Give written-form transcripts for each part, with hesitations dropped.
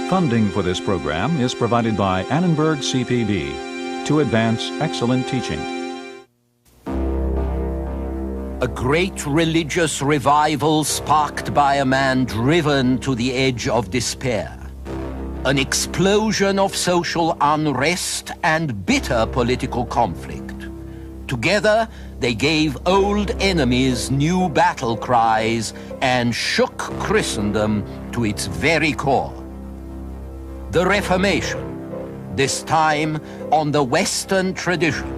Funding for this program is provided by Annenberg CPB to advance excellent teaching. A great religious revival sparked by a man driven to the edge of despair. An explosion of social unrest and bitter political conflict. Together, they gave old enemies new battle cries and shook Christendom to its very core. The Reformation, this time on the Western tradition.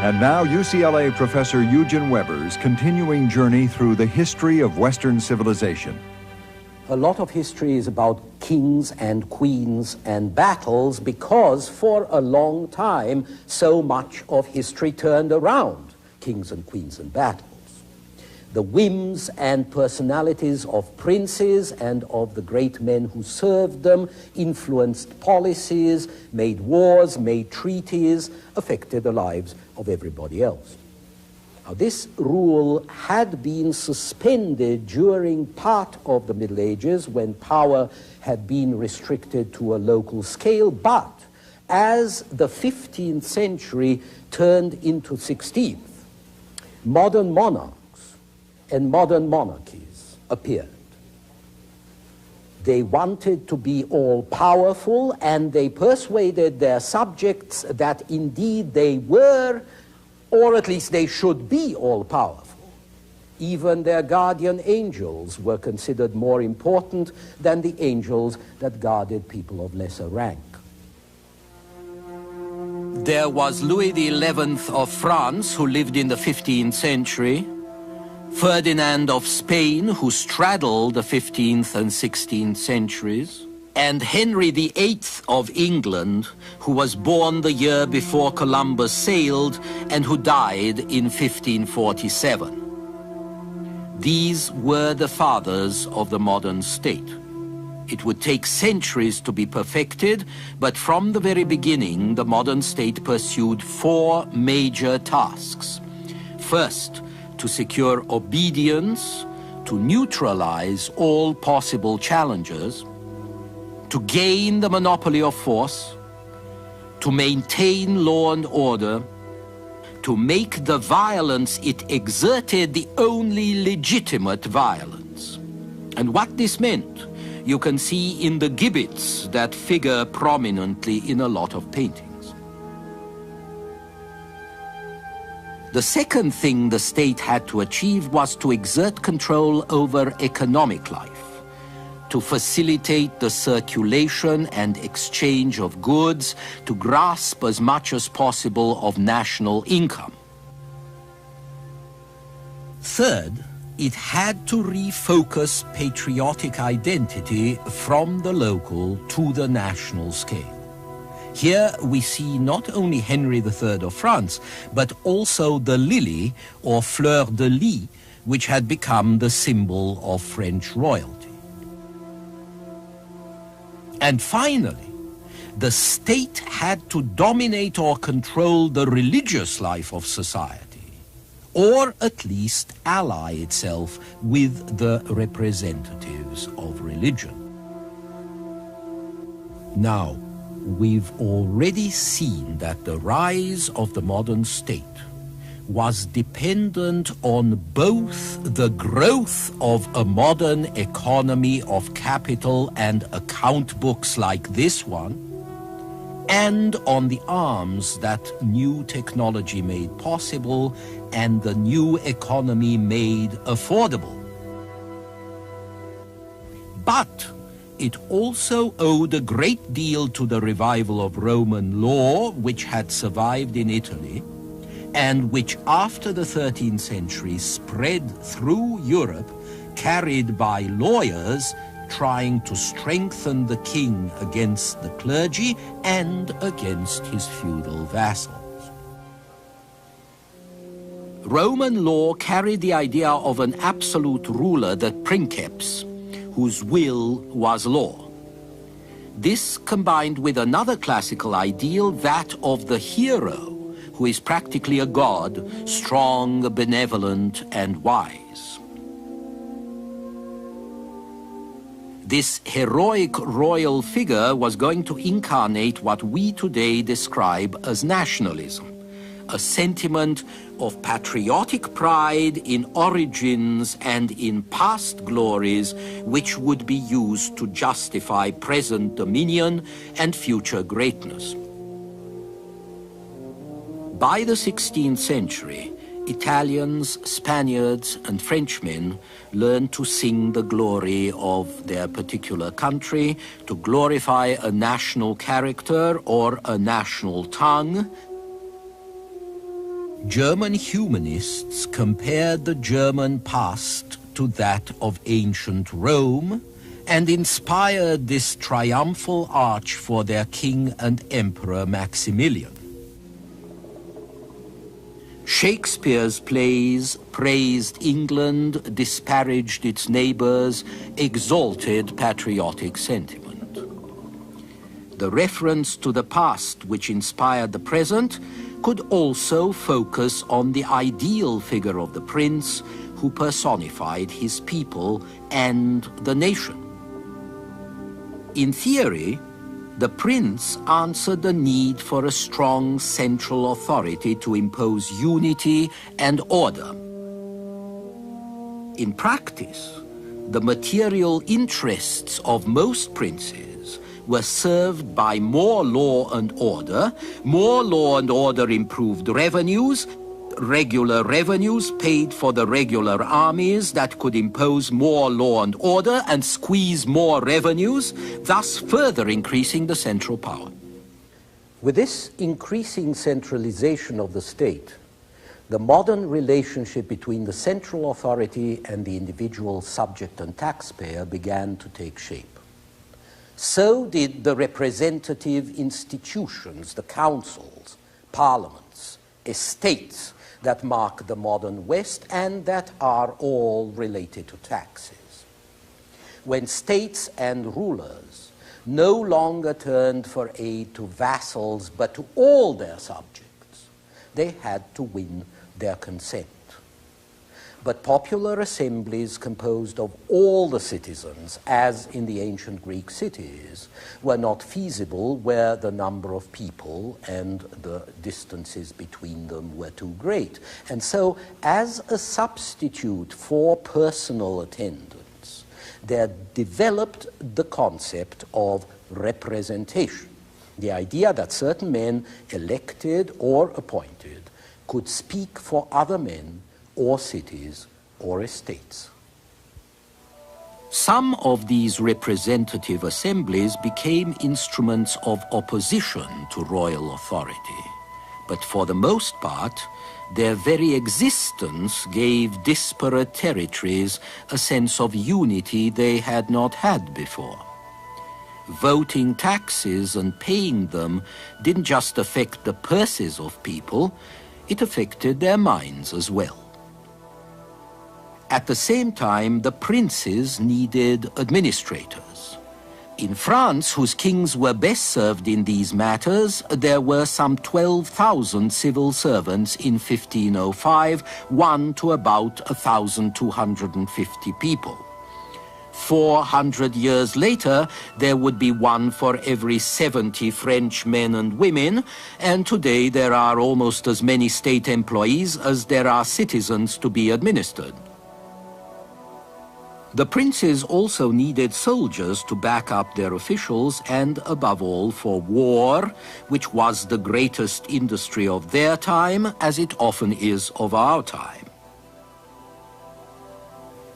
And now UCLA professor Eugen Weber's continuing journey through the history of Western civilization. A lot of history is about kings and queens and battles because for a long time so much of history turned around kings and queens and battles. The whims and personalities of princes and of the great men who served them influenced policies, made wars, made treaties, affected the lives of everybody else. Now, this rule had been suspended during part of the Middle Ages when power had been restricted to a local scale, but as the 15th century turned into 16th, modern monarchs and modern monarchies appeared. They wanted to be all-powerful, and they persuaded their subjects that indeed they were, or at least they should be, all-powerful. Even their guardian angels were considered more important than the angels that guarded people of lesser rank. There was Louis XI of France, who lived in the 15th century, Ferdinand of Spain, who straddled the 15th and 16th centuries, and Henry VIII of England, who was born the year before Columbus sailed and who died in 1547. These were the fathers of the modern state. It would take centuries to be perfected, but from the very beginning, the modern state pursued four major tasks. First, to secure obedience, to neutralize all possible challengers, to gain the monopoly of force, to maintain law and order, to make the violence it exerted the only legitimate violence. And what this meant, you can see in the gibbets that figure prominently in a lot of paintings. The second thing the state had to achieve was to exert control over economic life, to facilitate the circulation and exchange of goods, to grasp as much as possible of national income. Third, it had to refocus patriotic identity from the local to the national scale. Here we see not only Henry III of France, but also the lily, or fleur de lis, which had become the symbol of French royalty. And finally, the state had to dominate or control the religious life of society, or at least ally itself with the representatives of religion. Now, we've already seen that the rise of the modern state was dependent on both the growth of a modern economy of capital and account books like this one, and on the arms that new technology made possible and the new economy made affordable. But it also owed a great deal to the revival of Roman law, which had survived in Italy, and which after the 13th century spread through Europe, carried by lawyers trying to strengthen the king against the clergy and against his feudal vassals. Roman law carried the idea of an absolute ruler, the princeps, whose will was law. This combined with another classical ideal, that of the hero, who is practically a god, strong, benevolent, and wise. This heroic royal figure was going to incarnate what we today describe as nationalism, a sentiment of patriotic pride in origins and in past glories, which would be used to justify present dominion and future greatness. By the 16th century, Italians, Spaniards, and Frenchmen learned to sing the glory of their particular country, to glorify a national character or a national tongue. German humanists compared the German past to that of ancient Rome and inspired this triumphal arch for their king and emperor Maximilian. Shakespeare's plays praised England, disparaged its neighbors, exalted patriotic sentiment. The reference to the past which inspired the present could also focus on the ideal figure of the prince who personified his people and the nation. In theory, the prince answered the need for a strong central authority to impose unity and order. In practice, the material interests of most princes were served by more law and order. More law and order improved revenues. Regular revenues paid for the regular armies that could impose more law and order and squeeze more revenues, thus further increasing the central power. With this increasing centralization of the state, the modern relationship between the central authority and the individual subject and taxpayer began to take shape. So did the representative institutions, the councils, parliaments, estates, that mark the modern West and that are all related to taxes. When states and rulers no longer turned for aid to vassals but to all their subjects, they had to win their consent. But popular assemblies composed of all the citizens, as in the ancient Greek cities, were not feasible where the number of people and the distances between them were too great. And so, as a substitute for personal attendance, there developed the concept of representation, the idea that certain men, elected or appointed, could speak for other men or cities, or estates. Some of these representative assemblies became instruments of opposition to royal authority, but for the most part, their very existence gave disparate territories a sense of unity they had not had before. Voting taxes and paying them didn't just affect the purses of people, it affected their minds as well. At the same time, the princes needed administrators. In France, whose kings were best served in these matters, there were some 12,000 civil servants in 1505, 1 to about 1,250 people. 400 years later, there would be one for every 70 French men and women, and today there are almost as many state employees as there are citizens to be administered. The princes also needed soldiers to back up their officials and, above all, for war, which was the greatest industry of their time, as it often is of our time.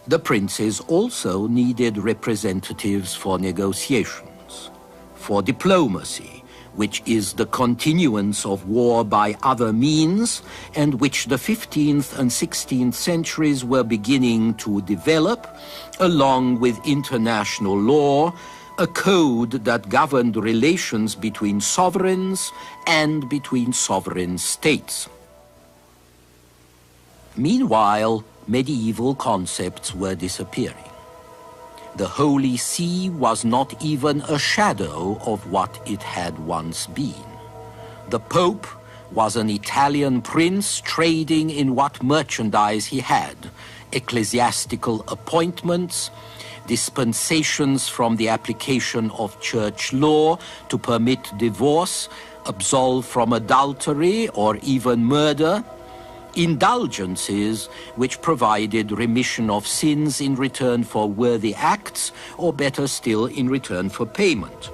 The princes also needed representatives for negotiations, for diplomacy, which is the continuance of war by other means, and which the 15th and 16th centuries were beginning to develop, along with international law, a code that governed relations between sovereigns and between sovereign states. Meanwhile, medieval concepts were disappearing. The Holy See was not even a shadow of what it had once been. The Pope was an Italian prince trading in what merchandise he had: ecclesiastical appointments, dispensations from the application of church law to permit divorce, absolve from adultery or even murder, indulgences which provided remission of sins in return for worthy acts, or better still, in return for payment.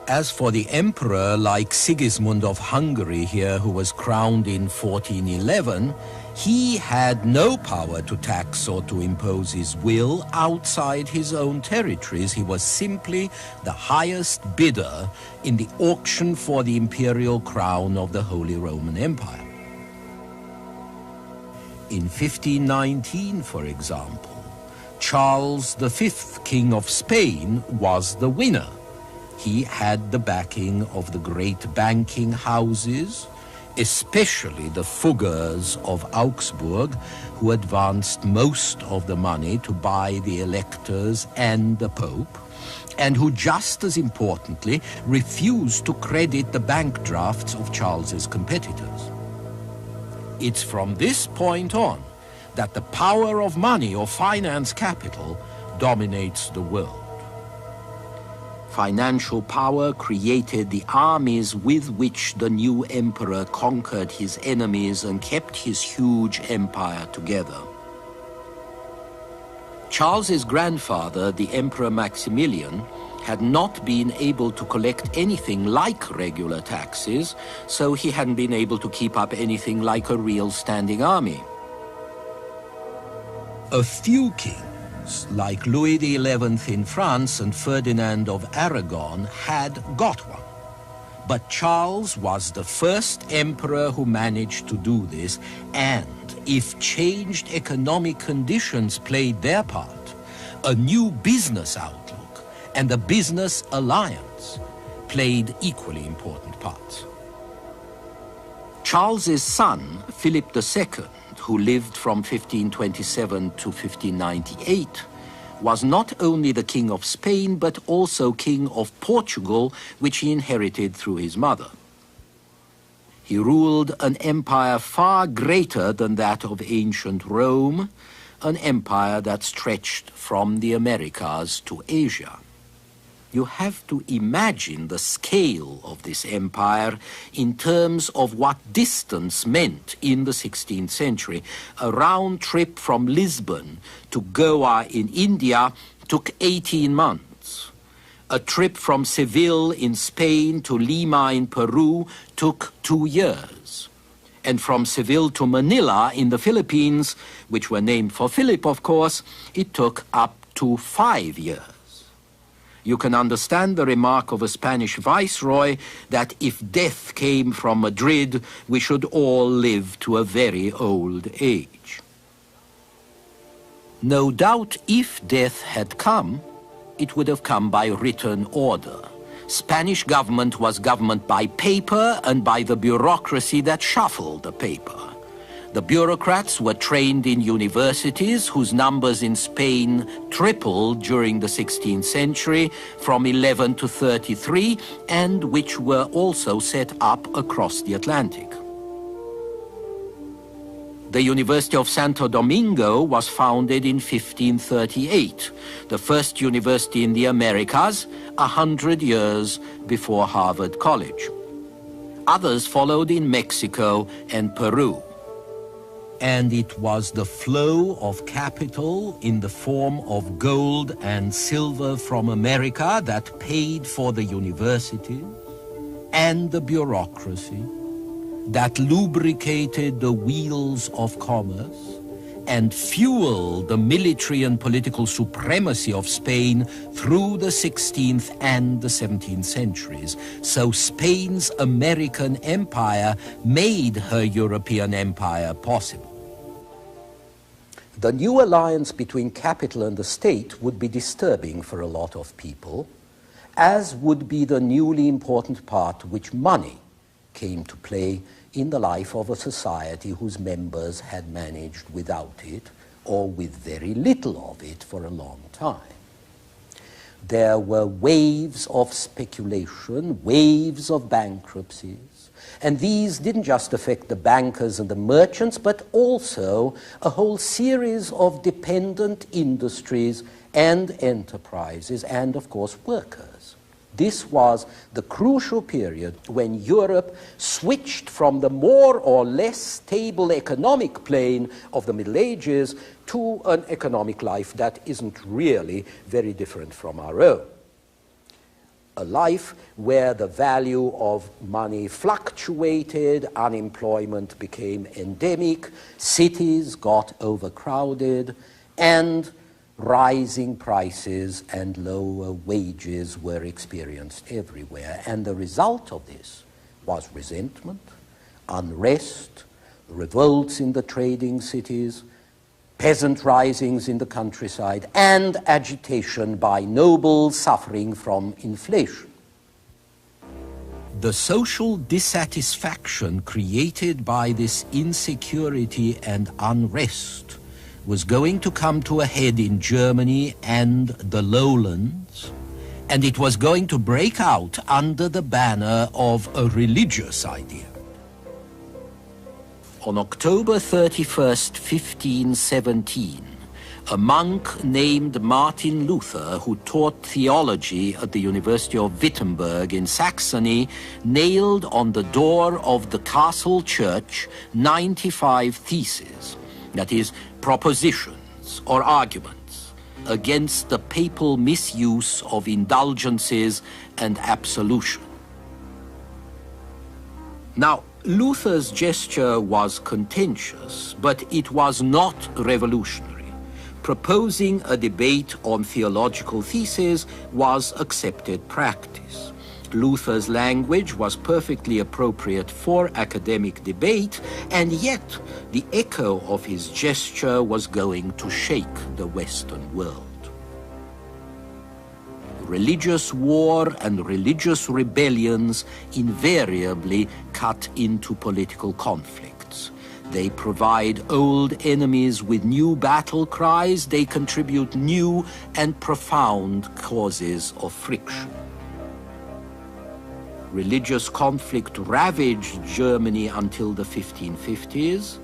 As for the emperor, like Sigismund of Hungary here, who was crowned in 1411, he had no power to tax or to impose his will outside his own territories. He was simply the highest bidder in the auction for the imperial crown of the Holy Roman Empire. In 1519, for example, Charles V, King of Spain, was the winner. He had the backing of the great banking houses, especially the Fuggers of Augsburg, who advanced most of the money to buy the electors and the Pope, and who, just as importantly, refused to credit the bank drafts of Charles's competitors. It's from this point on that the power of money or finance capital dominates the world. Financial power created the armies with which the new emperor conquered his enemies and kept his huge empire together. Charles's grandfather, the Emperor Maximilian, had not been able to collect anything like regular taxes, so he hadn't been able to keep up anything like a real standing army. A few kings, like Louis XI in France and Ferdinand of Aragon, had got one. But Charles was the first emperor who managed to do this, and if changed economic conditions played their part, a new business outlook and a business alliance played equally important parts. Charles's son, Philip II, who lived from 1527 to 1598, was not only the King of Spain, but also King of Portugal, which he inherited through his mother. He ruled an empire far greater than that of ancient Rome, an empire that stretched from the Americas to Asia. You have to imagine the scale of this empire in terms of what distance meant in the 16th century. A round trip from Lisbon to Goa in India took 18 months. A trip from Seville in Spain to Lima in Peru took 2 years. And from Seville to Manila in the Philippines, which were named for Philip, of course, it took up to 5 years. You can understand the remark of a Spanish viceroy that if death came from Madrid, we should all live to a very old age. No doubt if death had come, it would have come by written order. Spanish government was government by paper and by the bureaucracy that shuffled the paper. The bureaucrats were trained in universities whose numbers in Spain tripled during the 16th century from 11 to 33, and which were also set up across the Atlantic. The University of Santo Domingo was founded in 1538, the first university in the Americas, 100 years before Harvard College. Others followed in Mexico and Peru. And it was the flow of capital in the form of gold and silver from America that paid for the universities and the bureaucracy, that lubricated the wheels of commerce and fueled the military and political supremacy of Spain through the 16th and the 17th centuries. So Spain's American empire made her European empire possible. The new alliance between capital and the state would be disturbing for a lot of people, as would be the newly important part which money came to play in the life of a society whose members had managed without it, or with very little of it, for a long time. There were waves of speculation, waves of bankruptcies, and these didn't just affect the bankers and the merchants, but also a whole series of dependent industries and enterprises, and of course workers. This was the crucial period when Europe switched from the more or less stable economic plane of the Middle Ages to an economic life that isn't really very different from our own. A life where the value of money fluctuated, unemployment became endemic, cities got overcrowded, and rising prices and lower wages were experienced everywhere. And the result of this was resentment, unrest, revolts in the trading cities, peasant risings in the countryside, and agitation by nobles suffering from inflation. The social dissatisfaction created by this insecurity and unrest was going to come to a head in Germany and the lowlands, and it was going to break out under the banner of a religious idea. On October 31st, 1517, a monk named Martin Luther, who taught theology at the University of Wittenberg in Saxony, nailed on the door of the castle church 95 theses, that is, propositions or arguments against the papal misuse of indulgences and absolution. Now, Luther's gesture was contentious, but it was not revolutionary. Proposing a debate on theological theses was accepted practice. Luther's language was perfectly appropriate for academic debate, and yet the echo of his gesture was going to shake the Western world. Religious war and religious rebellions invariably cut into political conflicts. They provide old enemies with new battle cries. They contribute new and profound causes of friction. Religious conflict ravaged Germany until the 1550s,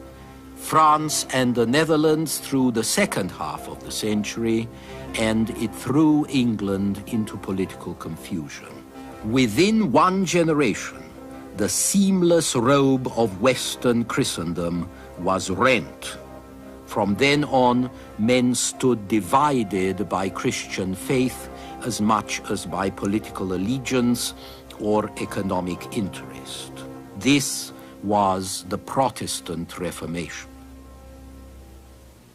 France and the Netherlands through the second half of the century, and it threw England into political confusion. Within one generation, the seamless robe of Western Christendom was rent. From then on, men stood divided by Christian faith as much as by political allegiance or economic interest. This was the Protestant Reformation.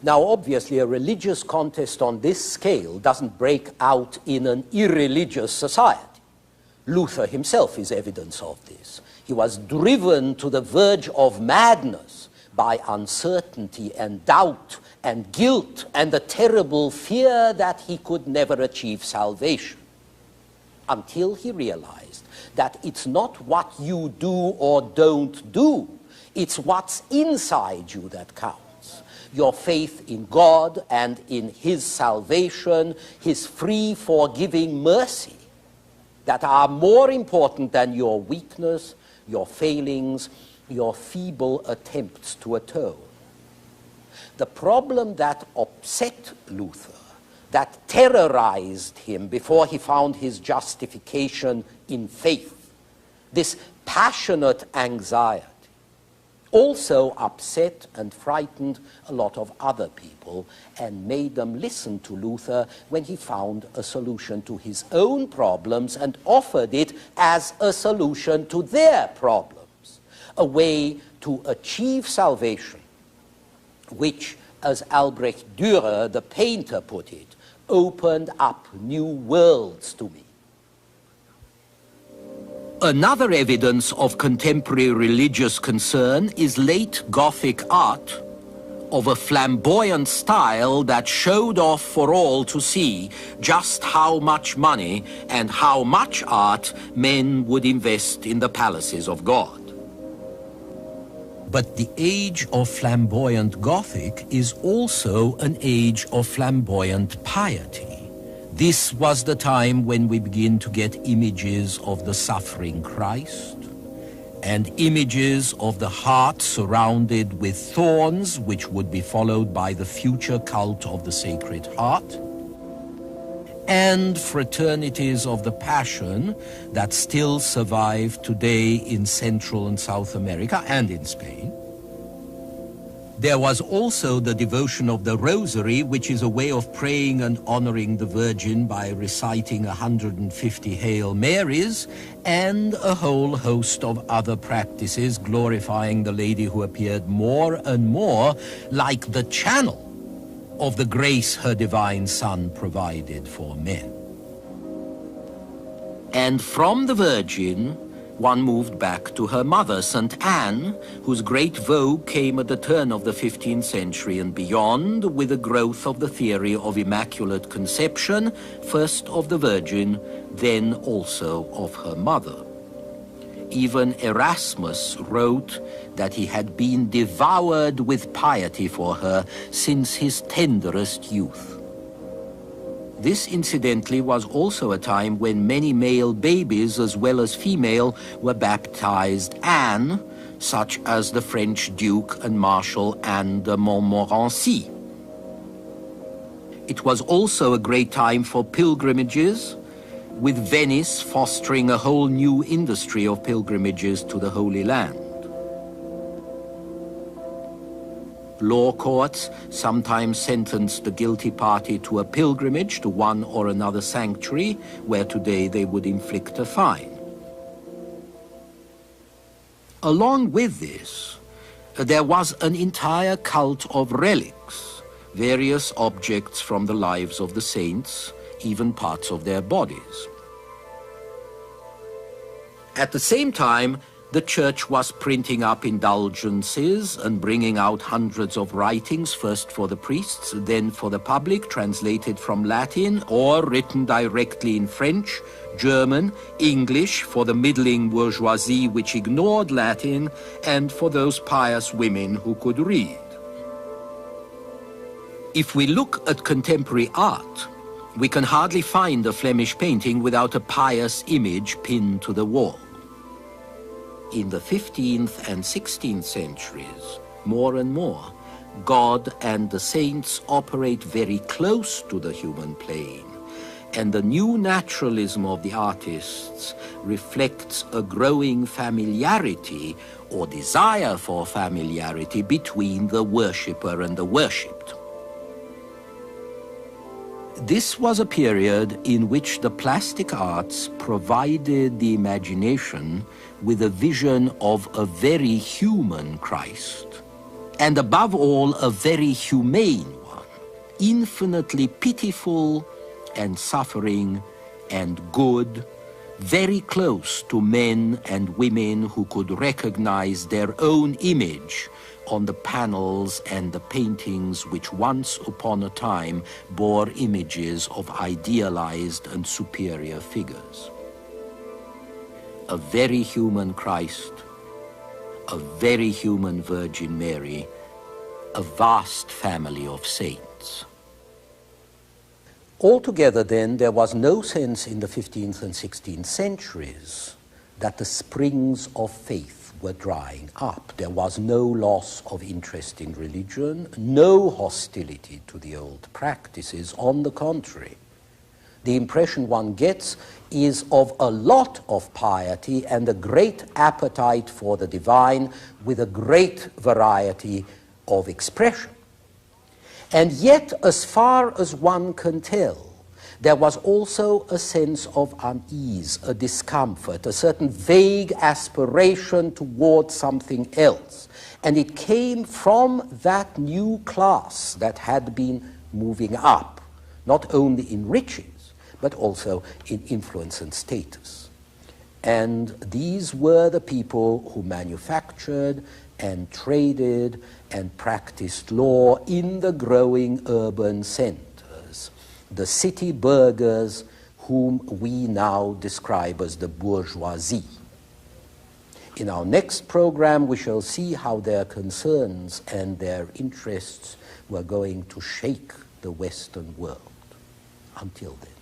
Now, obviously, a religious contest on this scale doesn't break out in an irreligious society. Luther himself is evidence of this. He was driven to the verge of madness by uncertainty and doubt and guilt and the terrible fear that he could never achieve salvation, until he realized that it's not what you do or don't do, it's what's inside you that counts. Your faith in God and in His salvation, His free, forgiving mercy, that are more important than your weakness, your failings, your feeble attempts to atone. The problem that upset Luther, that terrorized him before he found his justification in faith, this passionate anxiety, also upset and frightened a lot of other people and made them listen to Luther when he found a solution to his own problems and offered it as a solution to their problems, a way to achieve salvation, which, as Albrecht Dürer, the painter, put it, opened up new worlds to me. Another evidence of contemporary religious concern is late Gothic art of a flamboyant style that showed off for all to see just how much money and how much art men would invest in the palaces of God. But the age of flamboyant Gothic is also an age of flamboyant piety. This was the time when we begin to get images of the suffering Christ and images of the heart surrounded with thorns, which would be followed by the future cult of the Sacred Heart, and fraternities of the Passion that still survive today in Central and South America and in Spain. There was also the devotion of the Rosary, which is a way of praying and honoring the Virgin by reciting 150 Hail Marys, and a whole host of other practices glorifying the Lady who appeared more and more like the channel of the grace her divine Son provided for men. And from the Virgin, one moved back to her mother, St. Anne, whose great vogue came at the turn of the 15th century and beyond, with the growth of the theory of Immaculate Conception, first of the Virgin, then also of her mother. Even Erasmus wrote that he had been devoured with piety for her since his tenderest youth. This, incidentally, was also a time when many male babies, as well as female, were baptized Anne, such as the French Duke and Marshal Anne de Montmorency. It was also a great time for pilgrimages, with Venice fostering a whole new industry of pilgrimages to the Holy Land. Law courts sometimes sentenced the guilty party to a pilgrimage to one or another sanctuary, where today they would inflict a fine. Along with this, there was an entire cult of relics, various objects from the lives of the saints, even parts of their bodies. At the same time, the Church was printing up indulgences and bringing out hundreds of writings, first for the priests, then for the public, translated from Latin or written directly in French, German, English for the middling bourgeoisie which ignored Latin, and for those pious women who could read. If we look at contemporary art, we can hardly find a Flemish painting without a pious image pinned to the wall. In the 15th and 16th centuries, more and more, God and the saints operate very close to the human plane, and the new naturalism of the artists reflects a growing familiarity or desire for familiarity between the worshipper and the worshipped. This was a period in which the plastic arts provided the imagination with a vision of a very human Christ, and above all, a very humane one, infinitely pitiful and suffering and good, very close to men and women who could recognize their own image on the panels and the paintings which once upon a time bore images of idealized and superior figures. A very human Christ, a very human Virgin Mary, a vast family of saints. Altogether, then, there was no sense in the 15th and 16th centuries that the springs of faith were drying up. There was no loss of interest in religion, no hostility to the old practices. On the contrary, the impression one gets is of a lot of piety and a great appetite for the divine with a great variety of expression. And yet, as far as one can tell, there was also a sense of unease, a discomfort, a certain vague aspiration towards something else. And it came from that new class that had been moving up, not only in riches, but also in influence and status. And these were the people who manufactured and traded and practiced law in the growing urban centers, the city burghers whom we now describe as the bourgeoisie. In our next program, we shall see how their concerns and their interests were going to shake the Western world. Until then.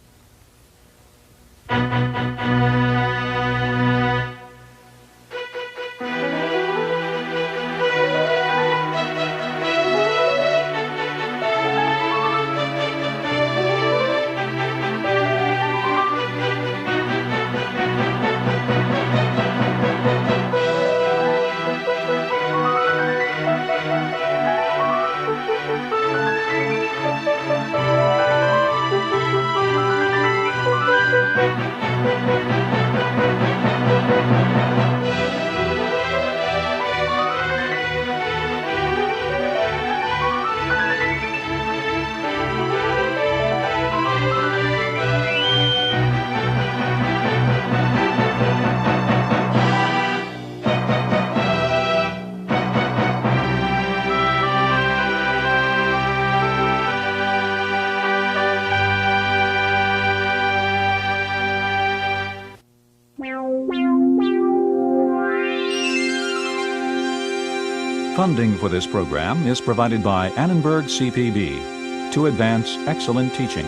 Funding for this program is provided by Annenberg CPB to advance excellent teaching.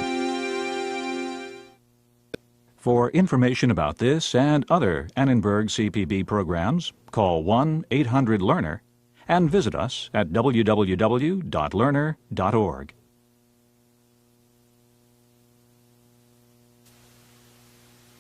For information about this and other Annenberg CPB programs, call 1-800-LEARNER and visit us at www.learner.org.